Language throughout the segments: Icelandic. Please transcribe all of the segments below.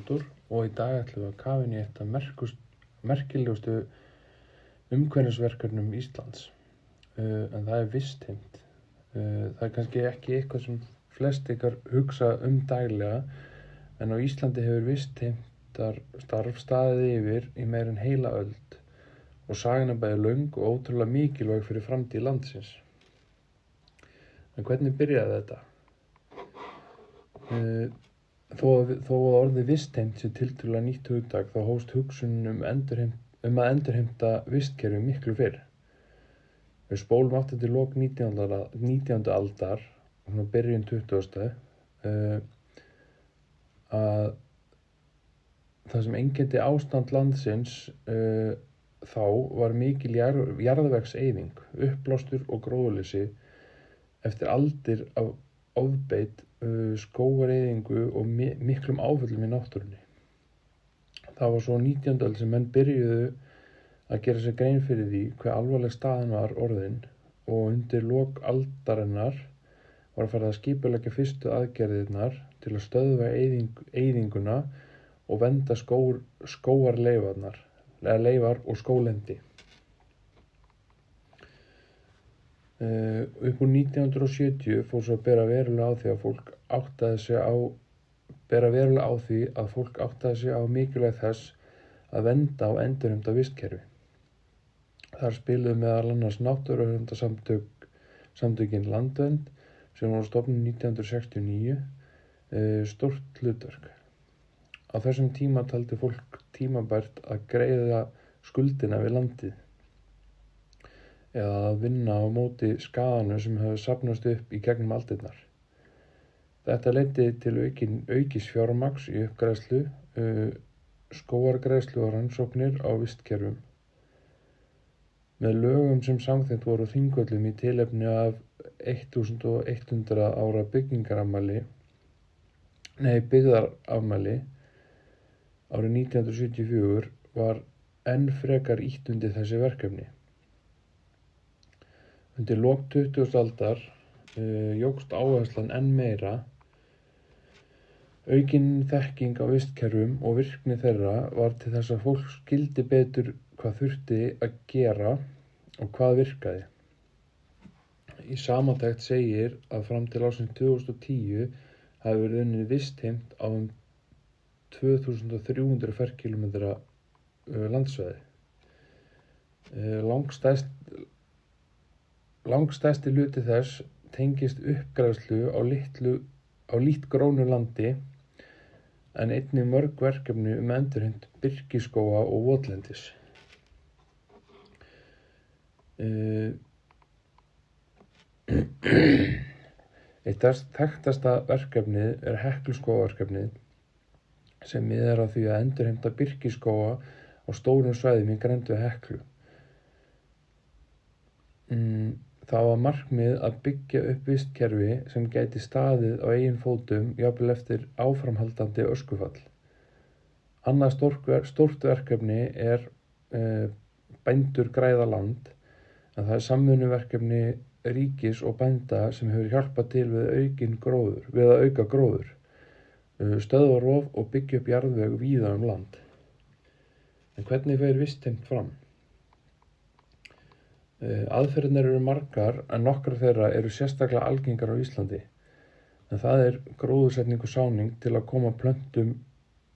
Halldór og í dag ætlum við að kafa inn í eitt af merkilegustu umhverfisverkefnum Íslands. En það er vistheimt. Það er kannski ekki eitthvað sem flest ykkar hugsa daglega, en á Íslandi hefur vistheimtarstarf staðið yfir í meira en heila öld og sagan er bæði löng og ótrúlega mikilvæg fyrir framtíð landsins. En hvernig byrjaði þetta? Þó að orðið vistheimt sé tiltölulega nýtt hugtak, þá hófst hugsunin um að endurheimta vistkerfi miklu fyrr. Við spólum aftur til lok 19. aldar og byrjun 20. Að það sem einkenndi ástand landsins þá var mikil jarðvegseyðing, uppblástur og gróðurleysi eftir aldir af ofbeit, skógareyðingu og miklum áföllum í náttúrunni. Það var svo 19. öld sem menn byrjuðu að gera sér grein fyrir því hve alvarleg staðan var orðin og undir lok aldarinnar var að fara að skipuleggja fyrstu aðgerðirnar til að stöðva eyðinguna og vernda leifar og skóglendi. Upp úr 1970 fór svo að bera verulega á því að fólk áttaði sig á mikilvægi þess að vernda og endurheimta vistkerfi. Þar spiluðu meðal annars náttúruverndarsamtökin Landvernd, sem voru stofnuð 1969, stórt hlutverk. Á þessum tíma taldi fólk tímabært að greiða skuldina við landið eða að vinna á móti skaðanum sem hefur safnast upp í gegnum aldirnar. Þetta leiddi til aukins fjármagns í uppgræðslu, skógargræðslu og rannsóknir á vistkerfum. Með lögum sem samþykkt voru á Þingvöllum í tilefni af 1100 ára byggðarafmæli árið 1974 var enn frekar ýtt undir þessi verkefni. Undir lok 20. aldar jókst áherslan enn meira. Aukin þekking á vistkerfum og virkni þeirra var til þess að fólk skildi betur hvað þurfti að gera og hvað virkaði. Í samantekt segir að fram til ársins 2010 hafi verið unnið vistheimt á 2300 ferkílómetra landsvæði. Langstærsti hluti þess tengist uppgræðslu á lítt grónu landi, en einnig mörg verkefni endurheimt birkiskóga og votlendis. Eitt þekktasta verkefnið er Hekluskógaverkefnið, sem miðar að því að endurheimta birkiskóga á stórum svæðum í grennd við Heklu. Það var markmið að byggja upp vistkerfi sem gæti staðið á eigin fótum jafnvel eftir áframhaldandi öskufall. Annað stórt verkefni er Bændur græða land, en það er samvinnuverkefni ríkis og bænda sem hefur hjálpað til við að auka gróður, stöðva rof og byggja upp jarðveg víða land. En hvernig fer vistheimt fram? Aðferðirnar eru margar, en nokkrar þeirra eru sérstaklega algengar á Íslandi. En það er gróðursetning og sáning til að koma plöntum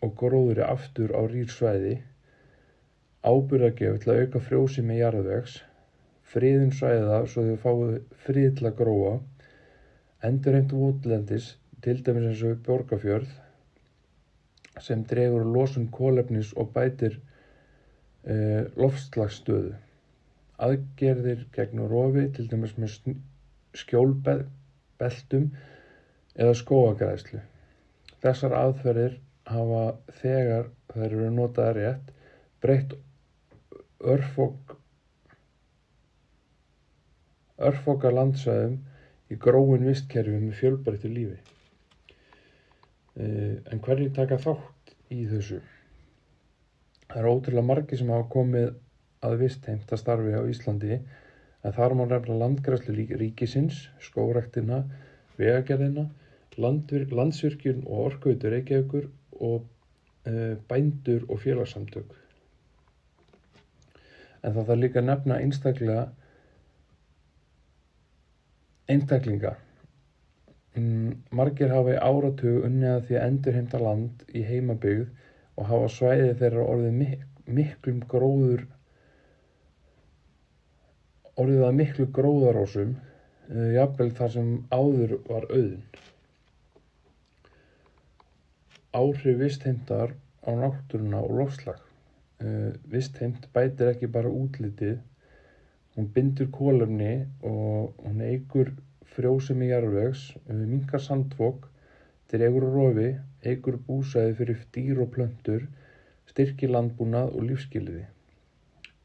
og gróðri aftur á rýr svæði, áburðargjöf til að auka frjósemi jarðvegs, friðun svæða svo þau fái frið til að gróa, endurheimt votlendis, til dæmis eins og Borgarfjörð, sem dregur losun kolefnis og bætir loftslagsstöðu. Aðgerðir gegn rofi, til dæmis með skjólbeltum eða skógargræðslu. Þessar aðferðir hafa, þegar þær eru notaðar rétt, breytt örfoka landsvæðum í gróin vistkerfi með fjölbreyttu lífi. En hverjir taka þátt í þessu? Það eru ótrúlega margir sem hafa komið að vistheimtastarfi á Íslandi, en þar má nefna landgræðslu ríkisins, skógræktina, vegagerðina, Landsvirkjun og Orkuveitu Reykjavíkur og bændur og félagssamtök. En það þarf líka að nefna einstaklinga. Margir hafa í áratug unnið að því að endurheimta land í heimabyggð og hafa svæði þeirra orðið að miklu gróðarósum, jafnvel þar sem áður var auðn. Áhrif vistheimtar á náttúruna og loftslag. Vistheimt bætir ekki bara útlitið, hún bindur kolefni og hún eykur frjósemi jarðvegs, minnkar sandfok, dregur úr rofi, eykur búsæði fyrir dýr og plöntur, styrkir landbúnað og lífsskilyrði.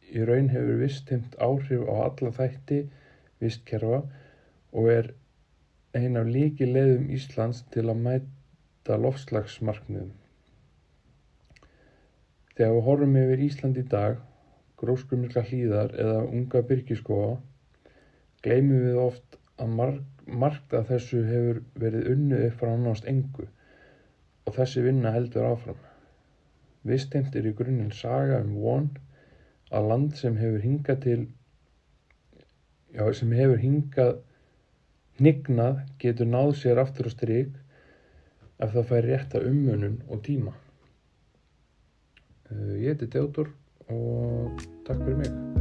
Í raun hefur vistheimt áhrif á alla þætti vistkerfa og er ein af lykilleiðum Íslands til að mæta loftslagsmarkmiðum. Þegar við horfum yfir Ísland í dag, gróskumiklar hlíðar eða unga birkiskóga, gleymum við oft að margt af þessu hefur verið unnið upp frá nánast engu og þessi vinna heldur áfram. Vistheimt í grunninn saga von að land sem hefur hnignað getur náð sér aftur á strik ef það fær rétta umönnun og tíma. Ég heiti Theodór og takk fyrir mig.